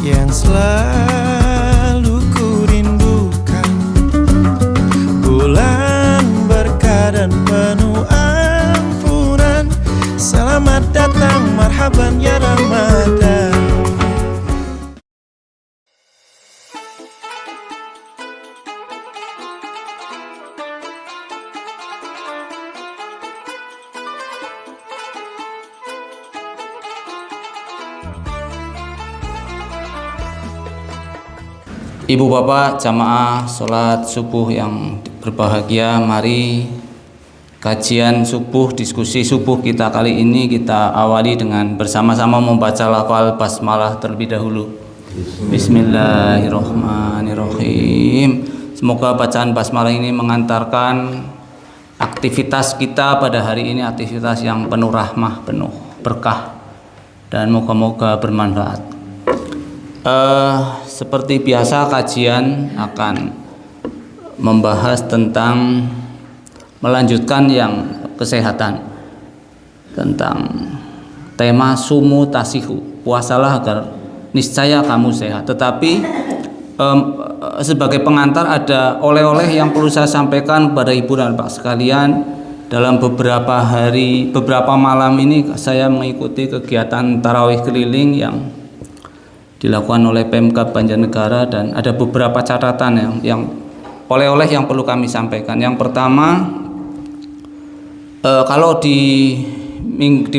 yang selalu ku rindukan. Bulan berkah dan penuh ampunan, selamat datang, marhaban ya Ramadan. Ibu bapak jamaah sholat subuh yang berbahagia, mari kajian subuh, diskusi subuh kita kali ini kita awali dengan bersama-sama membaca lafal basmalah terlebih dahulu. Bismillahirrahmanirrahim. Semoga bacaan basmalah ini mengantarkan aktivitas kita pada hari ini, aktivitas yang penuh rahmah, penuh berkah, dan moga-moga bermanfaat. Seperti biasa kajian akan membahas tentang melanjutkan yang kesehatan, tentang tema sumu tasihu, puasalah agar niscaya kamu sehat. Tetapi sebagai pengantar ada oleh-oleh yang perlu saya sampaikan kepada ibu dan bapak sekalian. Dalam beberapa malam ini saya mengikuti kegiatan tarawih keliling yang dilakukan oleh Pemkab Banjarnegara, dan ada beberapa catatan yang oleh-oleh yang perlu kami sampaikan. Yang pertama, kalau di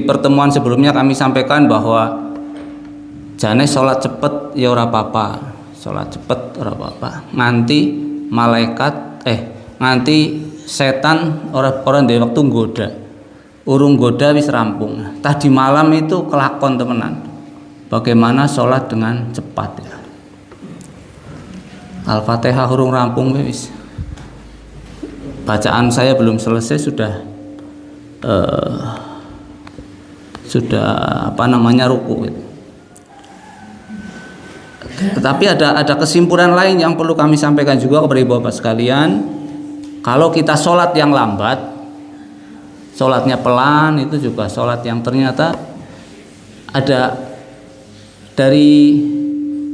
pertemuan sebelumnya kami sampaikan bahwa jane sholat cepet ya ora apa-apa, sholat cepet ora apa-apa. Nganti setan orang dari waktu nggoda, urung goda wis rampung. Tadi malam itu kelakon temenan. Bagaimana sholat dengan cepat ya. Al-Fatihah hurung rampung wis. Bacaan saya belum selesai sudah ruku gitu. Tetapi ada kesimpulan lain yang perlu kami sampaikan juga kepada ibu bapak sekalian. Kalau kita sholat yang lambat, sholatnya pelan, itu juga sholat yang ternyata ada dari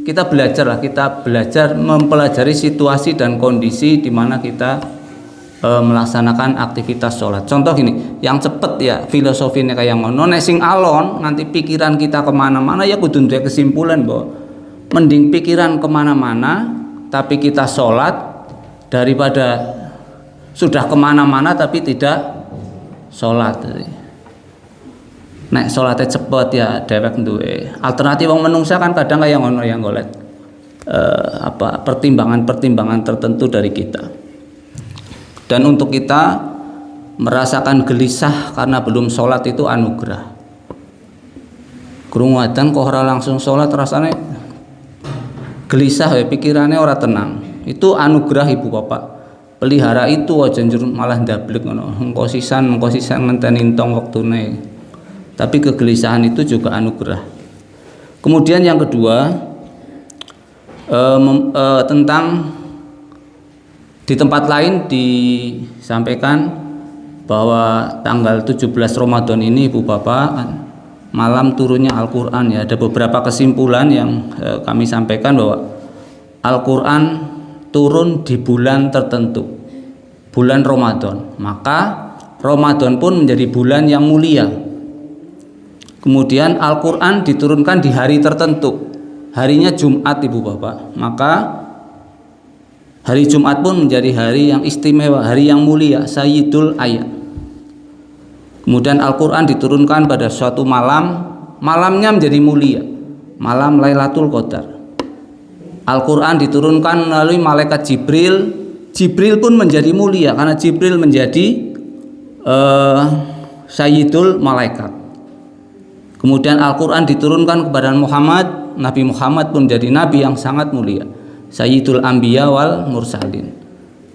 kita belajar mempelajari situasi dan kondisi di mana kita melaksanakan aktivitas sholat. Contoh gini, yang cepet ya filosofinya kayak ngono, nek sing alon nanti pikiran kita kemana-mana ya kudu duwe kesimpulan bahwa mending pikiran kemana-mana tapi kita sholat daripada sudah kemana-mana tapi tidak sholat. Nek sholatnya cepet ya dewek duwe alternatif. Wong menungsa kan kadang kaya ngono yang golek pertimbangan tertentu dari kita. Dan untuk kita merasakan gelisah karena belum sholat itu anugerah. Krungu adzan kok ora langsung sholat rasanya gelisah ya, pikirannya ora tenang. Itu anugerah ibu bapak. Pelihara itu aja njur malah ndablek ngono. Engko sisan ngenteni entong wektune. Tapi kegelisahan itu juga anugerah. Kemudian yang kedua, tentang di tempat lain disampaikan bahwa tanggal 17 Ramadan ini ibu bapak malam turunnya Al-Quran ya. Ada beberapa kesimpulan yang kami sampaikan bahwa Al-Quran turun di bulan tertentu, bulan Ramadan. Maka Ramadan pun menjadi bulan yang mulia. Kemudian Al-Quran diturunkan di hari tertentu, harinya Jumat ibu bapak. Maka hari Jumat pun menjadi hari yang istimewa, hari yang mulia, Sayyidul Ayat. Kemudian Al-Quran diturunkan pada suatu malam, malamnya menjadi mulia, malam Lailatul Qadar. Al-Quran diturunkan melalui malaikat Jibril. Jibril pun menjadi mulia karena Jibril menjadi Sayyidul Malaikat. Kemudian Al-Quran diturunkan kepada Muhammad, Nabi Muhammad pun jadi Nabi yang sangat mulia, Sayyidul Anbiya wal Mursalin.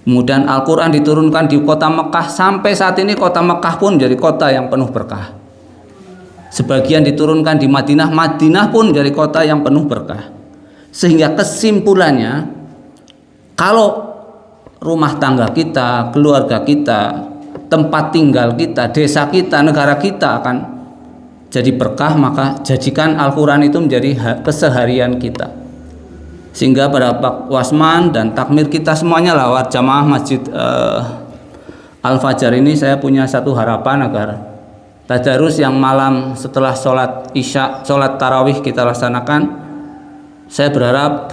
Kemudian Al-Quran diturunkan di kota Mekah. Sampai saat ini kota Mekah pun jadi kota yang penuh berkah. Sebagian diturunkan di Madinah, Madinah pun jadi kota yang penuh berkah. Sehingga kesimpulannya, kalau rumah tangga kita, keluarga kita, tempat tinggal kita, desa kita, negara kita akan jadi berkah, maka jadikan Al-Quran itu menjadi keseharian kita. Sehingga pada Pak Wasman dan takmir kita semuanya lewat jamaah Masjid Al-Fajar ini, saya punya satu harapan agar tadarus yang malam setelah sholat isya, sholat tarawih kita laksanakan. Saya berharap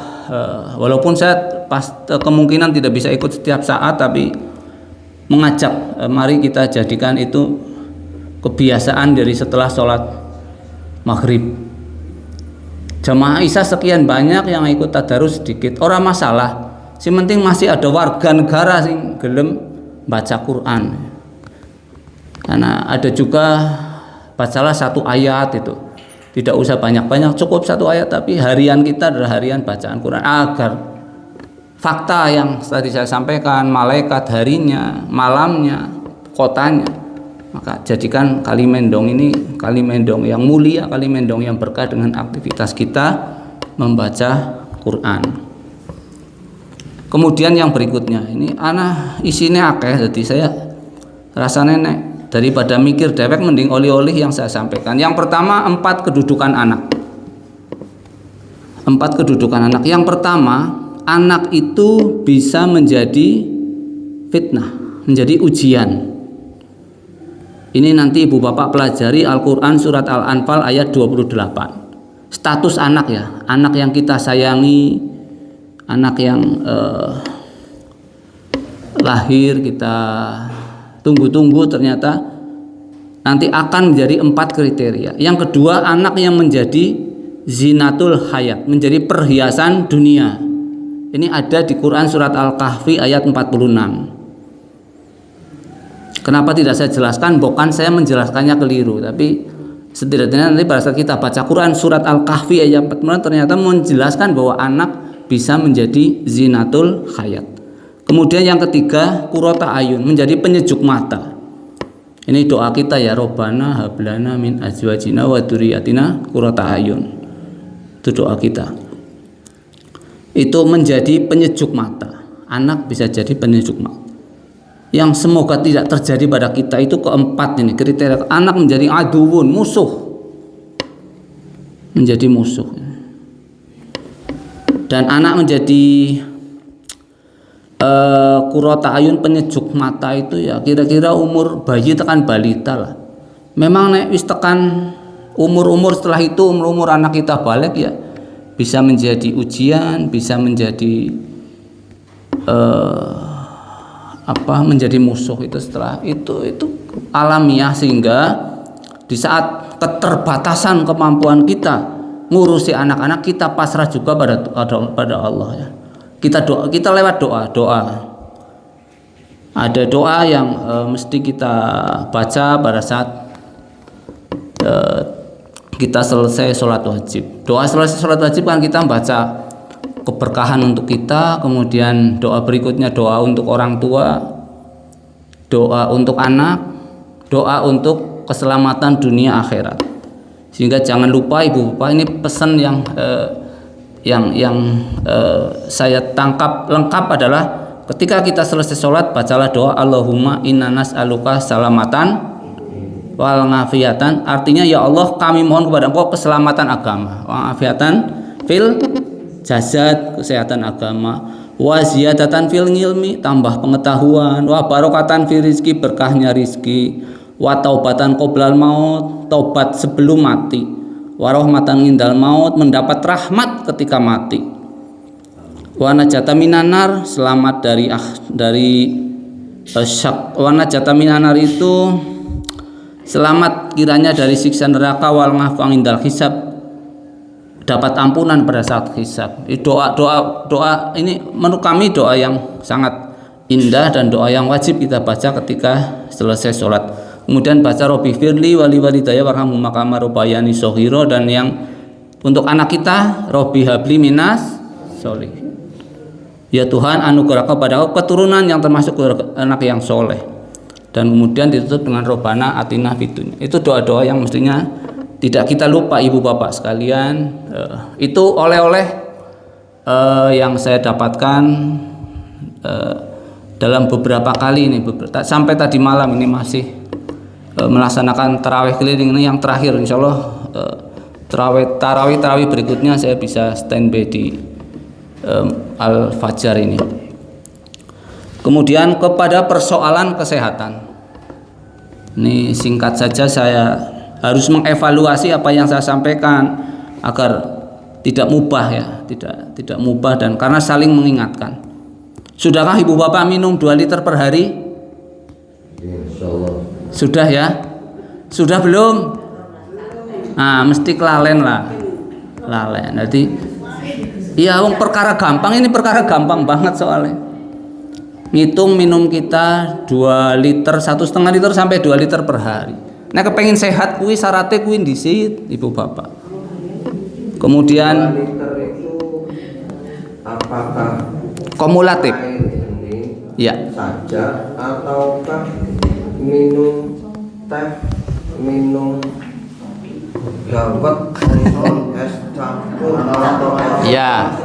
walaupun saya kemungkinan tidak bisa ikut setiap saat, tapi mengajak mari kita jadikan itu kebiasaan dari setelah sholat maghrib. Jamaah isya sekian banyak yang ikut tadarus sedikit, orang masalah. Si penting masih ada warga negara sing gelem baca Quran. Karena ada juga bacalah satu ayat itu. Tidak usah banyak-banyak, cukup satu ayat, tapi harian kita adalah harian bacaan Quran, agar fakta yang tadi saya sampaikan, malaikat harinya, malamnya, kotanya, maka jadikan Kalimendong ini Kalimendong yang mulia, Kalimendong yang berkah dengan aktivitas kita membaca Quran. Kemudian yang berikutnya, ini ana isinya akeh, jadi saya rasanya nek daripada mikir dewek mending oleh-oleh yang saya sampaikan. Yang pertama, 4 kedudukan anak. 4 kedudukan anak. Yang pertama, anak itu bisa menjadi fitnah, menjadi ujian. Ini nanti ibu bapak pelajari Al-Quran surat Al-Anfal ayat 28. Status anak ya, anak yang kita sayangi, anak yang lahir kita tunggu-tunggu, ternyata nanti akan menjadi 4 kriteria. Yang kedua, anak yang menjadi zinatul hayat, menjadi perhiasan dunia. Ini ada di Quran surat Al-Kahfi ayat 46. Kenapa tidak saya jelaskan? Bukan saya menjelaskannya keliru, tapi setidaknya nanti pada saat kita baca Quran surat Al-Kahfi ayat 46 ternyata menjelaskan bahwa anak bisa menjadi zinatul hayat. Kemudian yang ketiga, qurrata ayun, menjadi penyejuk mata. Ini doa kita ya, Robbana hablana min azwajina wa dzurriyyatina qurrata ayun. Itu doa kita. Itu menjadi penyejuk mata. Anak bisa jadi penyejuk mata. Yang semoga tidak terjadi pada kita itu keempat ini kriteria. Anak menjadi aduwun, musuh. Menjadi musuh. Dan anak menjadi qurrata ayun, penyejuk mata itu ya kira-kira umur bayi tekan balita lah. Memang nek wis tekan umur-umur setelah itu, umur anak kita balik ya bisa menjadi ujian, bisa menjadi menjadi musuh. Itu setelah itu alamiah, sehingga di saat keterbatasan kemampuan kita ngurusi anak-anak, kita pasrah juga pada Allah ya. Kita lewat doa. Ada doa yang mesti kita baca pada saat kita selesai sholat wajib. Doa selesai sholat wajib kan kita baca keberkahan untuk kita, kemudian doa berikutnya doa untuk orang tua, doa untuk anak, doa untuk keselamatan dunia akhirat. Sehingga jangan lupa ibu bapak, ini pesan yang saya tangkap lengkap adalah ketika kita selesai sholat, bacalah doa Allahumma inna nas'aluka salamatan wal ngafiyatan. Artinya ya Allah, kami mohon kepada Engkau keselamatan agama, wa ngafiyatan fil jasad, kesehatan agama, wa ziyadatan fil ilmi, tambah pengetahuan, wa barokatan fil rizki, berkahnya rizki, wa taubatan qoblal maut, taubat sebelum mati, wa rahmatan indal maut, mendapat rahmat ketika mati, wa najata minanar, selamat dari syak. Wa najata minanar itu selamat kiranya dari siksa neraka, wal ngafang indal hisab, dapat ampunan pada saat hisab. Doa ini menurut kami doa yang sangat indah dan doa yang wajib kita baca ketika selesai sholat. Kemudian baca Robbi firli wali walidayya warhamhuma kama rabbayani shaghira, dan yang untuk anak kita Robbi habli minas sholihin. Ya Tuhan, anugerah kepada aku keturunan yang termasuk anak yang soleh. Dan kemudian ditutup dengan Robbana atina fid dunya. Itu doa-doa yang mestinya tidak kita lupa ibu bapak sekalian. Itu oleh-oleh yang saya dapatkan dalam beberapa kali ini, sampai tadi malam ini masih melaksanakan tarawih keliling. Ini yang terakhir, insya Allah tarawih berikutnya saya bisa standby di Al-Fajar ini. Kemudian kepada persoalan kesehatan. Ini singkat saja, saya harus mengevaluasi apa yang saya sampaikan agar tidak mubah ya, tidak mubah, dan karena saling mengingatkan. Sudahkah Ibu Bapak minum 2 liter per hari? Insyaallah. Sudah ya? Sudah belum? Nah, mesti kelalen lah. Lalen. Jadi iya, perkara gampang, ini perkara gampang banget soalnya. Ngitung minum kita 2 liter, 1,5 liter sampai 2 liter per hari. Nah, kepengen sehat kuwi syaratnya kuwi ndisit, Ibu Bapak. Kemudian 2 liter itu apakah kumulatif. air ini Ya. saja ataukah minum teh, minum dawet, es campur atau es Ya.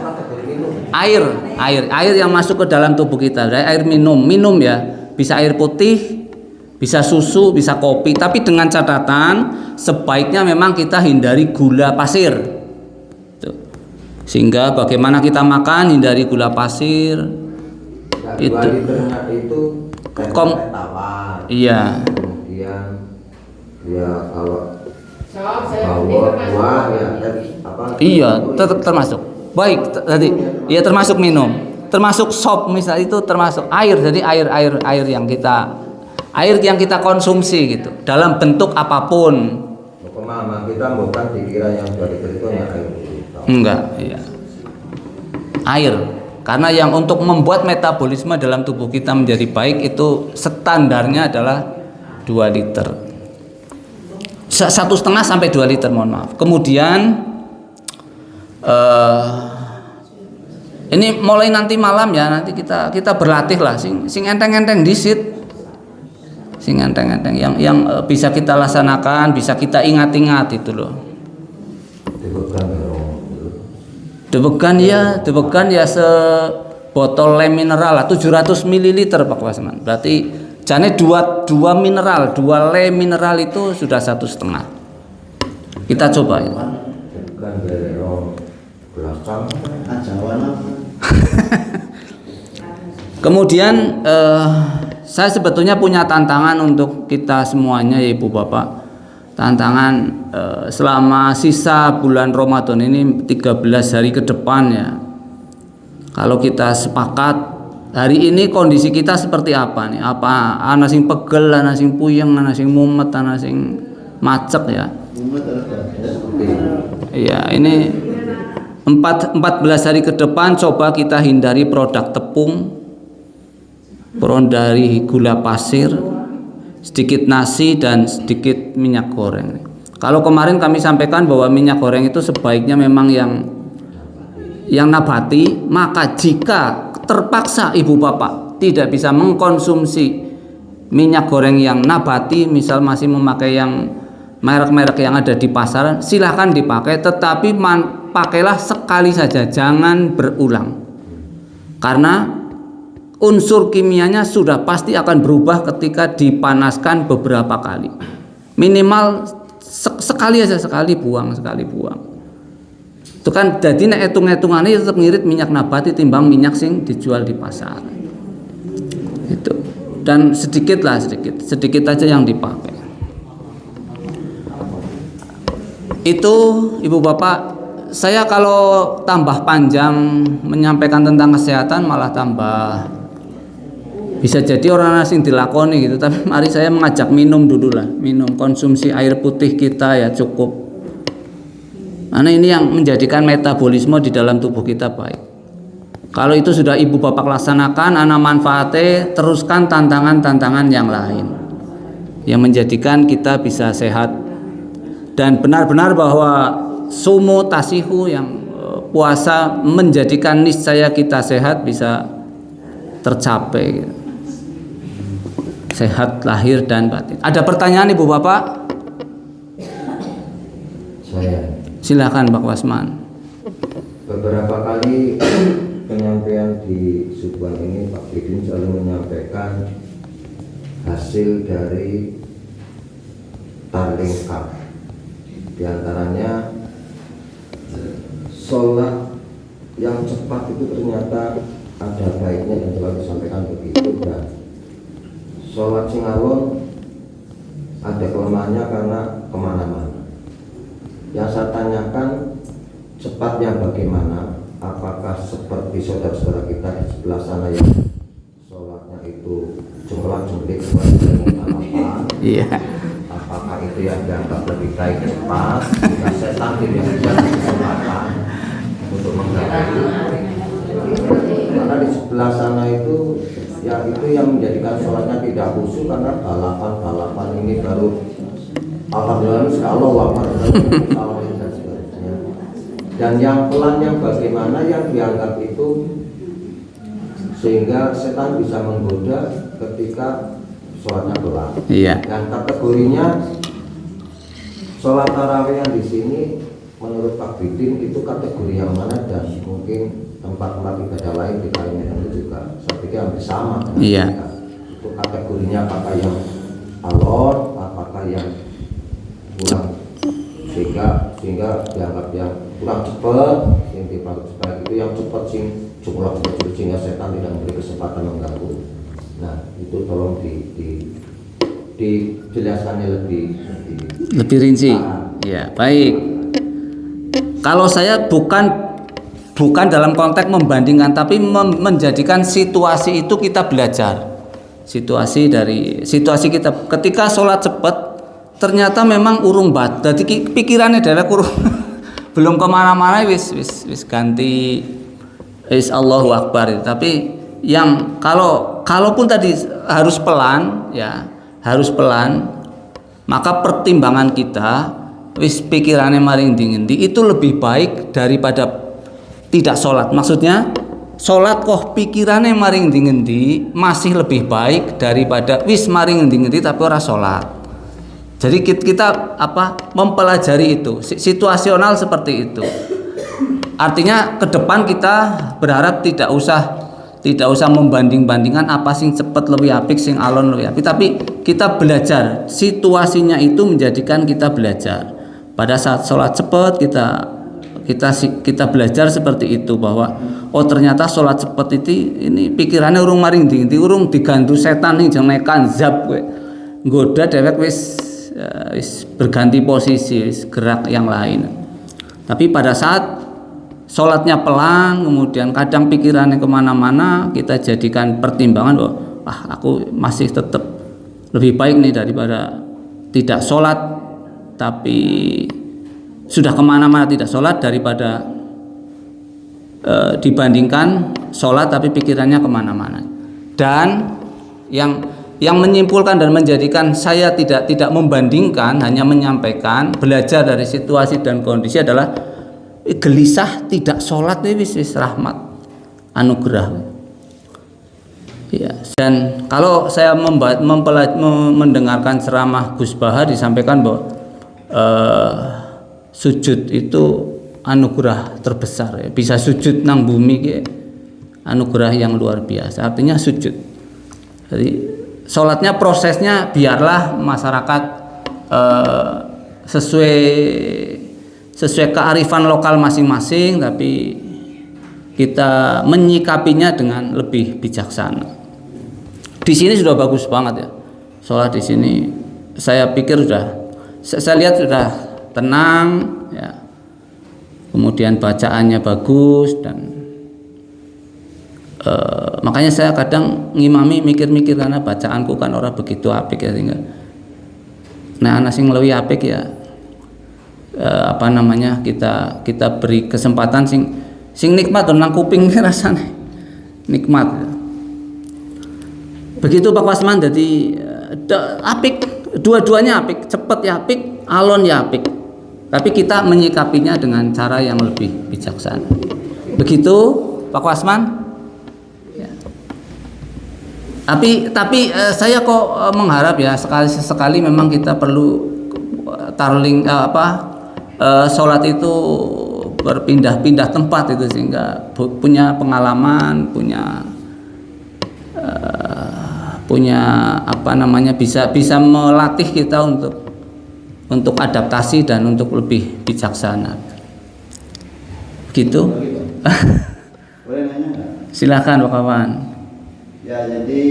minum? Air yang masuk ke dalam tubuh kita, air minum ya, bisa air putih, bisa susu, bisa kopi, tapi dengan catatan sebaiknya memang kita hindari gula pasir. Tuh. Sehingga bagaimana kita makan, hindari gula pasir. Nah, 2 Itu. liternya itu teh tawar. Iya. Kemudian ya kalau buah ya apa? Iya, termasuk. Baik, tadi ya termasuk minum, termasuk sop misalnya, itu termasuk air. Jadi air yang kita konsumsi gitu dalam bentuk apapun. Pemahaman kita bukan dikira yang 2 liter itu hanya air putih. Enggak, iya. Air. Karena yang untuk membuat metabolisme dalam tubuh kita menjadi baik itu standarnya adalah 2 liter. 1,5 sampai 2 liter, mohon maaf. Kemudian ini mulai nanti malam ya, nanti kita berlatih lah sing enteng-enteng disit. Sing enteng-enteng yang bisa kita laksanakan, bisa kita ingat-ingat itu loh. Debegan ya sebotol lem mineral lah, 700 ml Pak Wasman. Berarti jane 2 mineral, 2 lem mineral itu sudah 1,5. Kita coba ya. Kemudian saya sebetulnya punya tantangan untuk kita semuanya ya Ibu Bapak. Tantangan selama sisa bulan Ramadan ini 13 hari ke depan ya. Kalau kita sepakat hari ini kondisi kita seperti apa nih? Apa ana sing pegel, ana sing puyeng, ana sing mumet, ana sing macet ya. Iya, ini 14 hari ke depan coba kita hindari produk tepung, hindari gula pasir, sedikit nasi dan sedikit minyak goreng. Kalau kemarin kami sampaikan bahwa minyak goreng itu sebaiknya memang yang nabati, maka jika terpaksa Ibu Bapak tidak bisa mengkonsumsi minyak goreng yang nabati, misal masih memakai yang merek-merek yang ada di pasaran, silahkan dipakai, tetapi pakailah sekali saja, jangan berulang. Karena unsur kimianya sudah pasti akan berubah ketika dipanaskan beberapa kali. Minimal sekali aja, sekali buang. Itu kan jadi nek etung-etungannya tetap ngirit minyak nabati timbang minyak sing dijual di pasar. Itu. Dan sedikit aja yang dipakai. Itu Ibu Bapak, saya kalau tambah panjang menyampaikan tentang kesehatan malah tambah bisa jadi orang asing dilakoni gitu. Tapi mari saya mengajak minum dulu lah, minum, konsumsi air putih kita ya cukup. Karena ini yang menjadikan metabolisme di dalam tubuh kita baik. Kalau itu sudah Ibu Bapak laksanakan, ana manfaatnya, teruskan tantangan-tantangan yang lain yang menjadikan kita bisa sehat. Dan benar-benar bahwa sumo tasihu, yang puasa menjadikan niscaya kita sehat bisa tercapai. Sehat lahir dan batin. Ada pertanyaan Ibu Bapak? Saya. Silakan Pak Wasman. Beberapa kali penyampaian di Subhan ini Pak Bidin selalu menyampaikan hasil dari Tarling Up. Di antaranya sholat yang cepat itu ternyata ada baiknya dan telah disampaikan begitu. Dan sholat sing alon ada kelemahannya karena kemana-mana. Yang saya tanyakan cepatnya bagaimana? Apakah seperti saudara-saudara kita di sebelah sana yang sholatnya itu jumlah-jumlik apa? Iya. Apakah itu yang dianggap lebih baik cepat? Jika setan tidak bisa kesempatan untuk mengganggu. Karena di sebelah sana itu ya itu yang menjadikan sholatnya tidak khusyuk karena balapan ini baru alhamdulillah Allah wafat dan seterusnya. Dan yang pelan yang bagaimana yang dianggap itu sehingga setan bisa menggoda ketika sholatnya pelan. Iya. Dan kategorinya sholat tarawih yang di sini menurut Pak Bidin itu kategori yang mana, dan mungkin tempat-tempat ibadah lain di Kalimantan itu juga saya pikir hampir sama. Iya. Itu kategorinya apakah yang alon, apakah yang kurang sehingga dianggap yang kurang cepat, yang dianggap cepat itu yang cepat cukup cepat sehingga setan tidak memberi kesempatan mengganggu. Nah itu tolong dijelaskannya lebih rinci. Ya, baik. Kalau saya bukan dalam konteks membandingkan, tapi menjadikan situasi itu kita belajar. Situasi kita ketika sholat cepat, ternyata memang urung bat. Jadi pikirannya dari urung belum kemana-mana, wis ganti wis Allahu Akbar. Tapi yang kalaupun tadi harus pelan, ya harus pelan, maka pertimbangan kita wis pikirannya maring dingin itu lebih baik daripada tidak sholat. Maksudnya sholat kok pikirannya maring dingin masih lebih baik daripada wis maring dingin tapi ora sholat. Jadi kita mempelajari itu situasional seperti itu. Artinya ke depan kita berharap tidak usah membanding-bandingkan apa sing cepet lebih apik, sing alon lebih apik, tapi kita belajar situasinya itu menjadikan kita belajar. Pada saat sholat cepat kita belajar seperti itu, bahwa oh ternyata sholat cepat ini pikirannya urung maring dingin, urung digantu setan nih jengekan zap goda dewek wis berganti posisi, wis gerak yang lain. Tapi pada saat sholatnya pelan, kemudian kadang pikirannya kemana-mana, kita jadikan pertimbangan bahwa aku masih tetap lebih baik nih daripada tidak sholat tapi sudah kemana-mana tidak sholat, daripada dibandingkan sholat tapi pikirannya kemana-mana. Dan yang menyimpulkan dan menjadikan saya tidak membandingkan, hanya menyampaikan belajar dari situasi dan kondisi adalah gelisah tidak sholat wis rahmat anugerah. Ya, dan kalau saya mendengarkan ceramah Gus Bahar disampaikan bahwa sujud itu anugerah terbesar, ya. Bisa sujud nang bumi anugerah yang luar biasa. Artinya sujud. Jadi sholatnya prosesnya biarlah masyarakat sesuai kearifan lokal masing-masing, tapi kita menyikapinya dengan lebih bijaksana. Di sini sudah bagus banget ya. Sholat di sini saya pikir saya lihat sudah tenang ya. Kemudian bacaannya bagus, dan makanya saya kadang ngimami mikir-mikir karena bacaanku kan orang begitu apik ya, sehingga nah anak sing lebih apik ya kita beri kesempatan sing nikmat nang kuping rasanya nikmat. Begitu Pak Wasman, jadi apik, dua-duanya apik, cepet ya apik, alon ya apik. Tapi kita menyikapinya dengan cara yang lebih bijaksana. Begitu Pak Wasman. Ya. Tapi saya kok mengharap ya sekali memang kita perlu sholat itu berpindah-pindah tempat itu, sehingga punya pengalaman, punya bisa melatih kita untuk adaptasi dan untuk lebih bijaksana. Gitu. Boleh nanya nggak? Silakan Pak Kawan. Ya, jadi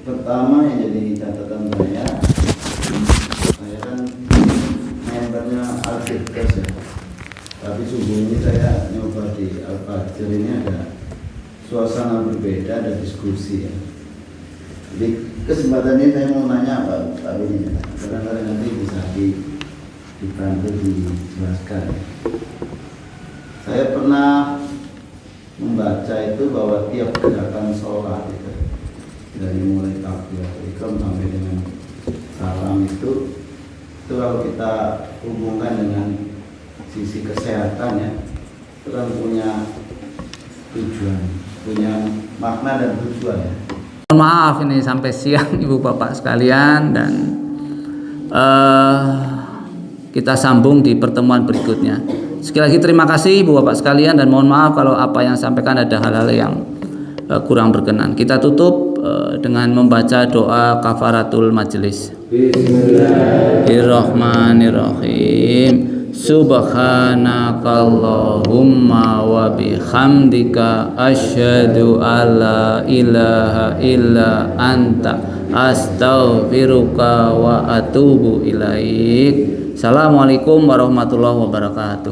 pertama yang jadi catatan saya kan membernya Al-Firdaus ya. Tapi subuh ini saya nyoba di Al-Fajr, ini ada suasana berbeda, ada diskusi ya. Jadi kesempatan ini saya mau nanya Pak Bini, kadang-kadang nanti bisa dibantu dijelaskan. Saya pernah membaca itu bahwa tiap gerakan sholat itu dari mulai takbiratul ihram sampai dengan salam itu kalau kita hubungkan dengan sisi kesehatan ya, itu kan punya tujuan, punya makna dan tujuan ya. Mohon maaf ini sampai siang Ibu Bapak sekalian, dan kita sambung di pertemuan berikutnya. Sekali lagi terima kasih Ibu Bapak sekalian, dan mohon maaf kalau apa yang sampaikan ada hal-hal yang kurang berkenan. Kita tutup dengan membaca doa kafaratul majelis. Bismillahirrahmanirrahim. Subhanakallahumma wa bihamdika asyhadu alla ilaha illa anta astaghfiruka wa atubu ilaik. Assalamualaikum warahmatullahi wabarakatuh.